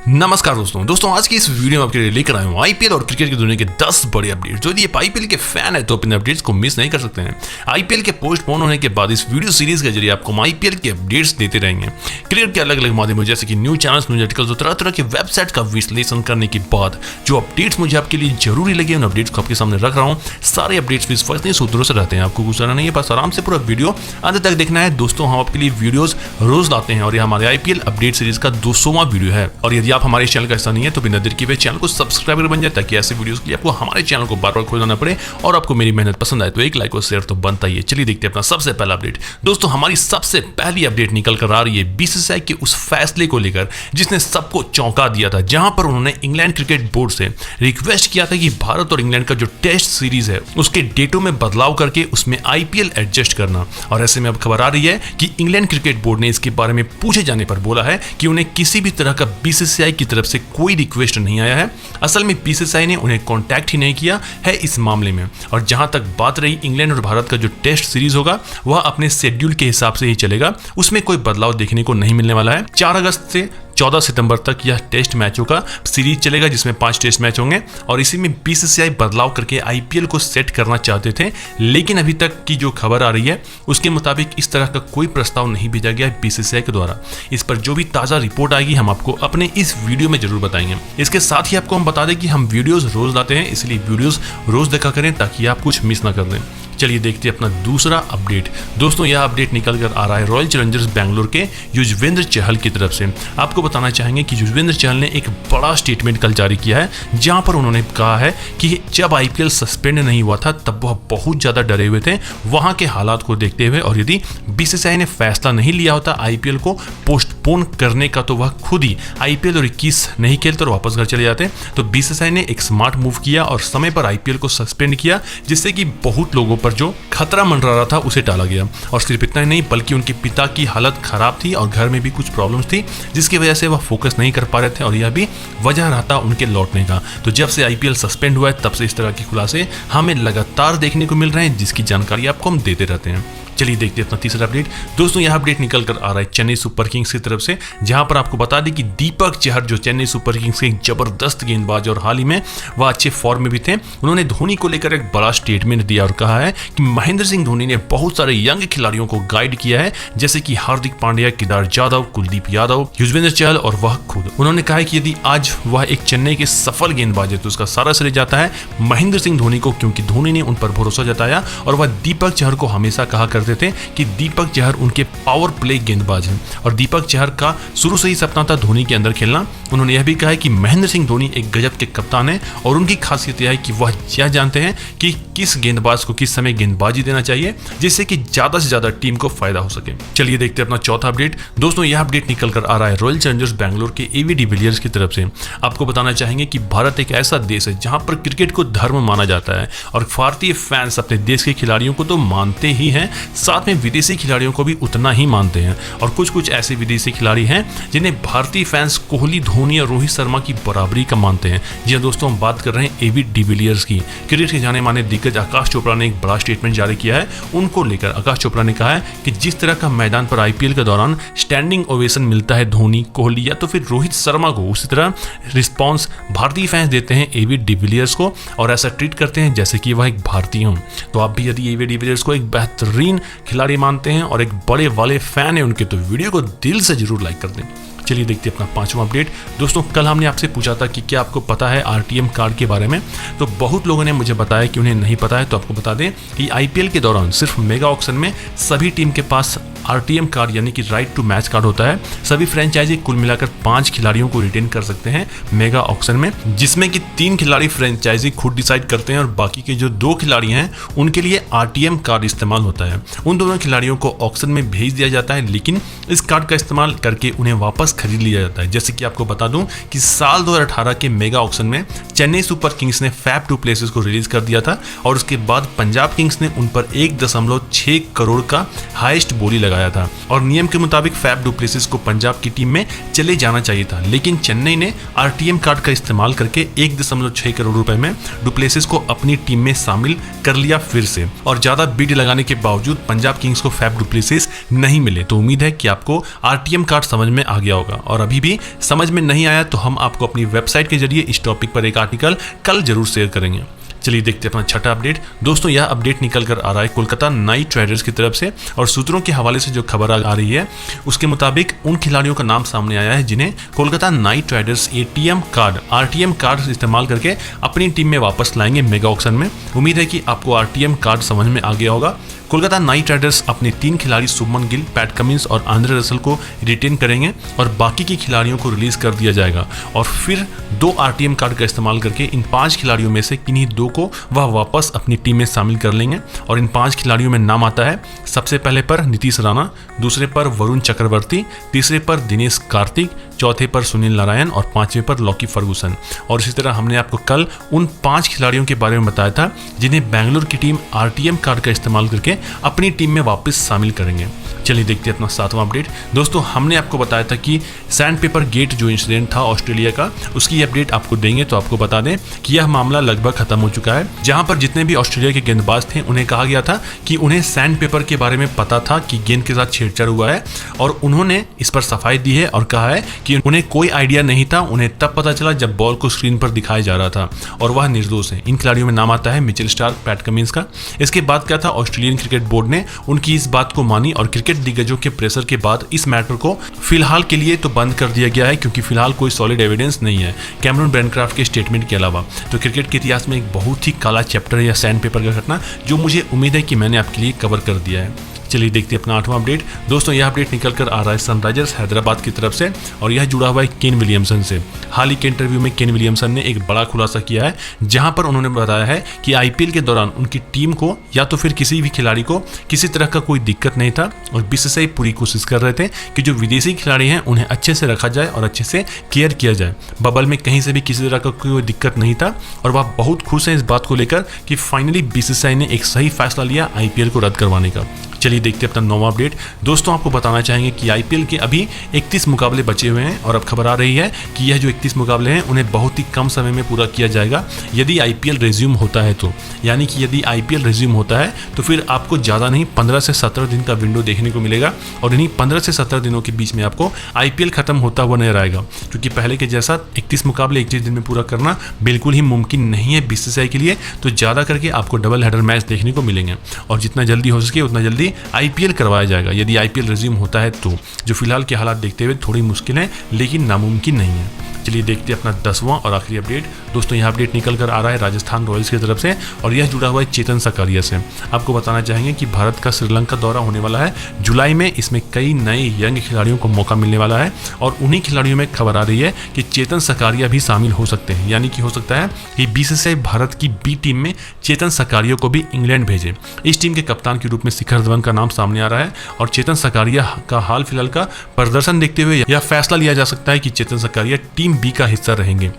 नमस्कार दोस्तों आज की इस वीडियो में आपके लिए लेकर आया हूँ आईपीएल और क्रिकेट की दुनिया के 10 बड़े अपडेट्स। जो यदि आईपीएल के फैन है तो अपने अपडेट्स को मिस नहीं कर सकते हैं। आईपीएल के पोस्टपोन होने के बाद इस वीडियो सीरीज के जरिए आपको आईपीएल के अपडेट्स देते रहेंगे। क्रिकेट के अलग अलग माध्यमों जैसे कि न्यूज चैनल्स, न्यूज आर्टिकल्स और तरह तरह के वेबसाइट का विश्लेषण करने के बाद जो अपडेट्स मुझे आपके लिए जरूरी लगे उन अपडेट्स को आपके सामने रख रहा हूँ। सारे अपडेट्स विश्वसनीय सूत्रों से रहते हैं, आपको गुजरना नहीं है, बस आराम से पूरा वीडियो अंत तक देखना है। दोस्तों हम आपके लिए वीडियोस रोज लाते हैं और ये हमारे आईपीएल अपडेट सीरीज का 200वां वीडियो है। और यदि आप हमारे चैनल का हिस्सा नहीं है तो बिना देर किए चैनल को सब्सक्राइबर बन जाए ताकि ऐसे वीडियोस के लिए आपको हमारे चैनल को बार बार खोलना ना पड़े। और आपको मेरी मेहनत पसंद आए तो एक लाइक और शेयर तो बनता ही है। चलिए देखते हैं अपना सबसे पहला अपडेट। दोस्तों हमारी सबसे पहली अपडेट निकल कर आ रही है बीसीसीआई के उस फैसले को लेकर जिसने सबको चौंका दिया था, जहां पर उन्होंने इंग्लैंड क्रिकेट बोर्ड से रिक्वेस्ट किया था कि भारत और इंग्लैंड का जो टेस्ट सीरीज है उसके डेटों में बदलाव करके उसमें आईपीएल एडजस्ट करना। और ऐसे में अब खबर आ रही है कि इंग्लैंड क्रिकेट बोर्ड ने इसके बारे में पूछे जाने पर बोला है कि उन्हें किसी भी तरह का बीसीसीआई की तरफ से कोई रिक्वेस्ट नहीं आया है। असल में बीसीसीआई ने उन्हें कांटेक्ट ही नहीं किया है इस मामले में। और जहां तक बात रही इंग्लैंड और भारत का जो टेस्ट सीरीज होगा वह अपने शेड्यूल के हिसाब से ही चलेगा, उसमें कोई बदलाव देखने को नहीं मिलने वाला है। 4 अगस्त से 14 सितंबर तक यह टेस्ट मैचों का सीरीज चलेगा जिसमें 5 टेस्ट मैच होंगे। और इसी में बीसीसीआई बदलाव करके आईपीएल को सेट करना चाहते थे, लेकिन अभी तक की जो खबर आ रही है उसके मुताबिक इस तरह का कोई प्रस्ताव नहीं भेजा गया है बीसीसीआई के द्वारा। इस पर जो भी ताज़ा रिपोर्ट आएगी हम आपको अपने इस वीडियो में जरूर बताएंगे। इसके साथ ही आपको हम बता दें कि हम वीडियोस रोज लाते हैं, इसलिए वीडियोस रोज देखा करें ताकि आप कुछ मिस ना कर दें। चलिए देखते हैं अपना दूसरा अपडेट। दोस्तों यह अपडेट निकल कर आ रहा है रॉयल चैलेंजर्स बैंगलोर के युजवेंद्र चहल की तरफ से। आपको बताना चाहेंगे कि युजवेंद्र चहल ने एक बड़ा स्टेटमेंट कल जारी किया है, जहां पर उन्होंने कहा है कि जब आईपीएल सस्पेंड नहीं हुआ था तब वह बहुत ज्यादा डरे हुए थे वहां के हालात को देखते हुए, और यदि बीसीसीआई ने फैसला नहीं लिया होता आईपीएल को पोस्टपोन करने का तो वह खुद ही आईपीएल और 21 नहीं खेलते और वापस घर चले जाते। तो बीसीसीआई ने एक स्मार्ट मूव किया और समय पर आईपीएल को सस्पेंड किया, जिससे कि बहुत लोगों पर जो खतरा मंडरा रहा था उसे टाला गया। और सिर्फ इतना ही नहीं बल्कि उनके पिता की हालत खराब थी और घर में भी कुछ प्रॉब्लम्स थी जिसकी वजह से वह फोकस नहीं कर पा रहे थे, और यह भी वजह रहा था उनके लौटने का। तो जब से आईपीएल सस्पेंड हुआ है तब से इस तरह के खुलासे हमें लगातार देखने को मिल रहे हैं, जिसकी जानकारी आपको हम देते रहते हैं। चलिए देखते हैं अपना तीसरा अपडेट। दोस्तों यह अपडेट निकल कर आ रहा है चेन्नई सुपर किंग्स की तरफ से, जहां पर आपको बता दें कि दीपक चहर जो चेन्नई सुपर किंग्स के एक जबरदस्त गेंदबाज और हाल ही में वह अच्छे फॉर्म में भी थे, उन्होंने धोनी को लेकर एक बड़ा स्टेटमेंट दिया और कहा है कि महेंद्र सिंह धोनी ने बहुत सारे यंग खिलाड़ियों को गाइड किया है, जैसे कि हार्दिक पांड्या, केदार जाधव, कुलदीप यादव, युजवेंद्र चहल और वह खुद। उन्होंने कहा है कि यदि आज वह एक चेन्नई के सफल गेंदबाज है तो उसका सारा श्रेय जाता है महेंद्र सिंह धोनी को, क्योंकि धोनी ने उन पर भरोसा जताया। और वह दीपक चहर को हमेशा कहा करते थे कि दीपक चहर उनके पावर प्ले गेंदबाज हैं, और दीपक चहर का शुरू से ही सपना था धोनी के अंदर खेलना। उन्होंने यह भी कहा है कि महेंद्र सिंह धोनी एक गजब के कप्तान हैं और उनकी खासियत यह है कि वह यह जानते हैं कि किस गेंदबाज को किस समय गेंदबाजी देना चाहिए, जिससे कि ज्यादा से ज्यादा टीम को फायदा हो सके। चलिए देखते हैं अपना चौथा अपडेट। दोस्तों यह अपडेट निकल कर आ रहा है रॉयल चैलेंजर्स बैंगलोर के एवी डिविलियर्स की तरफ से। आपको बताना चाहेंगे कि भारत एक ऐसा देश है जहां पर क्रिकेट को धर्म माना जाता है, और भारतीय फैंस अपने देश के खिलाड़ियों को तो मानते ही हैं, साथ में विदेशी खिलाड़ियों को भी उतना ही मानते हैं। और कुछ ऐसे विदेशी खिलाड़ी हैं जिन्हें भारतीय फैंस कोहली, धोनी और रोहित शर्मा की बराबरी का मानते हैं। जी हाँ दोस्तों, हम बात कर रहे हैं एवी डिविलियर्स की। क्रिकेट के जाने माने दिग्गज आकाश चोपड़ा ने एक बड़ा स्टेटमेंट जारी किया है उनको लेकर। आकाश चोपड़ा ने कहा है कि जिस तरह का मैदान पर आईपीएल के दौरान स्टैंडिंग ओवेशन मिलता है धोनी, कोहली या तो फिर रोहित शर्मा को, उसी तरह रिस्पॉन्स भारतीय फैंस देते हैं एवी डिविलियर्स को, और ऐसा ट्रीट करते हैं जैसे कि वह एक भारतीय हो। तो आप भी यदि एवी डिविलियर्स को एक बेहतरीन खिलाड़ी मानते हैं और एक बड़े वाले फैन है उनके, तो वीडियो को दिल से जरूर लाइक कर दें। चलिए देखते हैं अपना पांचवा अपडेट। दोस्तों कल हमने आपसे पूछा था कि क्या आपको पता है आरटीएम कार्ड के बारे में, तो बहुत लोगों ने मुझे बताया कि उन्हें नहीं पता है। तो आपको बता दें कि आईपीएल के दौरान सिर्फ मेगा ऑक्शन में सभी टीम के पास आरटीएम कार्ड यानी कि राइट टू मैच कार्ड होता है। सभी फ्रेंचाइजी कुल मिलाकर 5 खिलाड़ियों को रिटेन कर सकते हैं मेगा ऑक्शन में, जिसमें कि 3 खिलाड़ी फ्रेंचाइजी खुद डिसाइड करते हैं और बाकी के जो 2 खिलाड़ी हैं उनके लिए आरटीएम कार्ड इस्तेमाल होता है। उन दोनों खिलाड़ियों को ऑक्शन में भेज दिया जाता है, लेकिन इस कार्ड का इस्तेमाल करके उन्हें वापस खरीद लिया जाता है। जैसे कि आपको बता दूं कि साल 2018 के मेगा ऑक्शन में चेन्नई सुपर किंग्स ने फैफ टू प्लेसेस को रिलीज कर दिया था, और उसके बाद पंजाब किंग्स ने उन पर 1.6 करोड़ का हाईएस्ट बोली लगा लगाया था और नियम के मुताबिक फैफ डु प्लेसिस को पंजाब की टीम में चले जाना चाहिए था, लेकिन चेन्नई ने आरटीएम कार्ड का इस्तेमाल करके 1.6 करोड़ रुपए में डु प्लेसिस को अपनी टीम में शामिल कर लिया फिर से। और ज्यादा बिड लगाने के बावजूद पंजाब किंग्स को फैफ डु प्लेसिस नहीं मिले। तो उम्मीद है कि आपको आरटीएम कार्ड समझ में आ गया होगा, और अभी भी समझ में नहीं आया तो हम आपको अपनी वेबसाइट के जरिए इस टॉपिक पर एक आर्टिकल कल जरूर शेयर करेंगे। चलिए देखते हैं अपना छठा अपडेट। दोस्तों, यह अपडेट निकल कर आ रहा है कोलकाता नाइट राइडर्स की तरफ से, और सूत्रों के हवाले से जो खबर आ रही है उसके मुताबिक उन खिलाड़ियों का नाम सामने आया है जिन्हें Kolkata night Riders ATM card RTM card इस्तेमाल करके अपनी टीम में वापस लाएंगे मेगा ऑक्शन में। उम्मीद है कि आपको आरटीएम कार्ड समझ में आ गया होगा। कोलकाता नाइट राइडर्स अपने 3 खिलाड़ी शुभमन गिल, पैट कमिंस और आंद्रे रसल को रिटेन करेंगे और बाकी के खिलाड़ियों को रिलीज कर दिया जाएगा, और फिर 2 आरटीएम कार्ड का इस्तेमाल करके इन 5 खिलाड़ियों में से किन्हीं 2 को वह वापस अपनी टीम में शामिल कर लेंगे। और इन 5 खिलाड़ियों में नाम आता है सबसे पहले पर नीतीश राणा, दूसरे पर वरुण चक्रवर्ती, तीसरे पर दिनेश कार्तिक, चौथे पर सुनील नारायण और 5वें पर लॉकी फर्गूसन। और इसी तरह हमने आपको कल उन 5 खिलाड़ियों के बारे में बताया था जिन्हें बेंगलुरु की टीम आरटीएम कार्ड का इस्तेमाल करके अपनी टीम में वापस शामिल करेंगे। चलिए देखते हैं अपना 7वां अपडेट। दोस्तों, हमने आपको बताया था कि सैंड पेपर गेट जो इंसिडेंट था ऑस्ट्रेलिया का, उसकी अपडेट आपको देंगे। तो आपको बता दें कि यह मामला लगभग खत्म हो चुका है, जहां पर जितने भी ऑस्ट्रेलिया के गेंदबाज थे उन्हें कहा गया था कि उन्हें सैंड पेपर के बारे में पता था कि गेंद के साथ छेड़छाड़ हुआ है, और उन्होंने इस पर सफाई दी है और कहा है कि उन्हें कोई आइडिया नहीं था, उन्हें तब पता चला जब बॉल को स्क्रीन पर दिखाया जा रहा था, और वह निर्दोष है। इन खिलाड़ियों में नाम आता है मिचेल स्टार्क, पैट कमिंस का। इसके बाद क्या था, ऑस्ट्रेलियन क्रिकेट बोर्ड ने उनकी इस बात को मानी और क्रिकेट दिग्गजों के प्रेशर के बाद इस मैटर को फिलहाल के लिए तो बंद कर दिया गया है, क्योंकि फिलहाल कोई सॉलिड एविडेंस नहीं है कैमरून ब्रेनक्राफ्ट के स्टेटमेंट के अलावा। तो क्रिकेट के इतिहास में एक बहुत ही काला चैप्टर है या सैंड पेपर का घटना, जो मुझे उम्मीद है कि मैंने आपके लिए कवर कर दिया है। चलिए देखते हैं अपना 8वां अपडेट। दोस्तों, यह अपडेट निकल कर आ रहा है सनराइजर्स हैदराबाद की तरफ से, और यह जुड़ा हुआ है केन विलियमसन से। हाल ही के इंटरव्यू में केन विलियमसन ने एक बड़ा खुलासा किया है, जहां पर उन्होंने बताया है कि आईपीएल के दौरान उनकी टीम को या तो फिर किसी भी खिलाड़ी को किसी तरह का कोई दिक्कत नहीं था, और बीसीसीआई पूरी कोशिश कर रहे थे कि जो विदेशी खिलाड़ी हैं उन्हें अच्छे से रखा जाए और अच्छे से केयर किया जाए। बबल में कहीं से भी किसी तरह का कोई दिक्कत नहीं था, और वह बहुत खुश है इस बात को लेकर कि फाइनली बीसीसीआई ने एक सही फैसला लिया आईपीएल को रद्द करवाने का। चलिए देखते हैं अपना 9वां अपडेट। दोस्तों, आपको बताना चाहेंगे कि आईपीएल के अभी 31 मुकाबले बचे हुए हैं, और अब खबर आ रही है कि यह जो 31 मुकाबले हैं उन्हें बहुत ही कम समय में पूरा किया जाएगा यदि आईपीएल रिज्यूम होता है तो। यानी कि यदि आईपीएल रिज्यूम होता है तो फिर आपको ज़्यादा नहीं 15 से 17 दिन का विंडो देखने को मिलेगा, और इन्हीं 15 से 17 दिनों के बीच में आपको आईपीएल खत्म होता हुआ नजर आएगा, क्योंकि पहले के जैसा 31 मुकाबले 31 दिन में पूरा करना बिल्कुल ही मुमकिन नहीं है बीसीसीआई के लिए। तो ज़्यादा करके आपको डबल हेडर मैच देखने को मिलेंगे, और जितना जल्दी हो सके उतना जल्दी आईपीएल करवाया जाएगा यदि आईपीएल रिज्यूम होता है तो, जो फिलहाल के हालात देखते हुए थोड़ी मुश्किल है लेकिन नामुमकिन नहीं है। चलिए देखते हैं अपना 10वां और आखिरी अपडेट। दोस्तों, यह अपडेट निकल कर आ रहा है राजस्थान रॉयल्स की तरफ से, और यह जुड़ा हुआ है चेतन सकारिया से। आपको बताना चाहेंगे कि भारत का श्रीलंका दौरा होने वाला है जुलाई में। इसमें कई नए यंग खिलाड़ियों को मौका मिलने वाला है, और उन्हीं खिलाड़ियों में खबर आ रही है कि चेतन सकारिया भी शामिल हो सकते हैं। यानी कि हो सकता है कि बीसीसीआई भारत की बी टीम में चेतन सकारिया को भी इंग्लैंड भेजे। इस टीम के कप्तान के रूप में शिखर धवन का नाम सामने आ रहा है, और चेतन सकारिया का हाल फिलहाल का प्रदर्शन देखते हुए यह फैसला लिया जा सकता है कि चेतन सकारिया टीम बी का हिस्सा रहेंगे।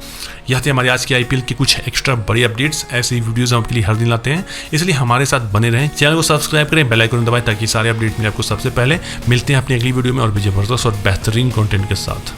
यह थे हमारे आज के आईपीएल के कुछ एक्स्ट्रा बड़े अपडेट्स। ऐसे वीडियोस हम आपके लिए हर दिन लाते हैं, इसलिए हमारे साथ बने रहें। चैनल को सब्सक्राइब करें, बेल आइकन दबाएं ताकि सारे अपडेट मिले आपको सबसे पहले। मिलते हैं अपनी अगली वीडियो में और भी जबरदस्त और बेहतरीन कंटेंट के साथ।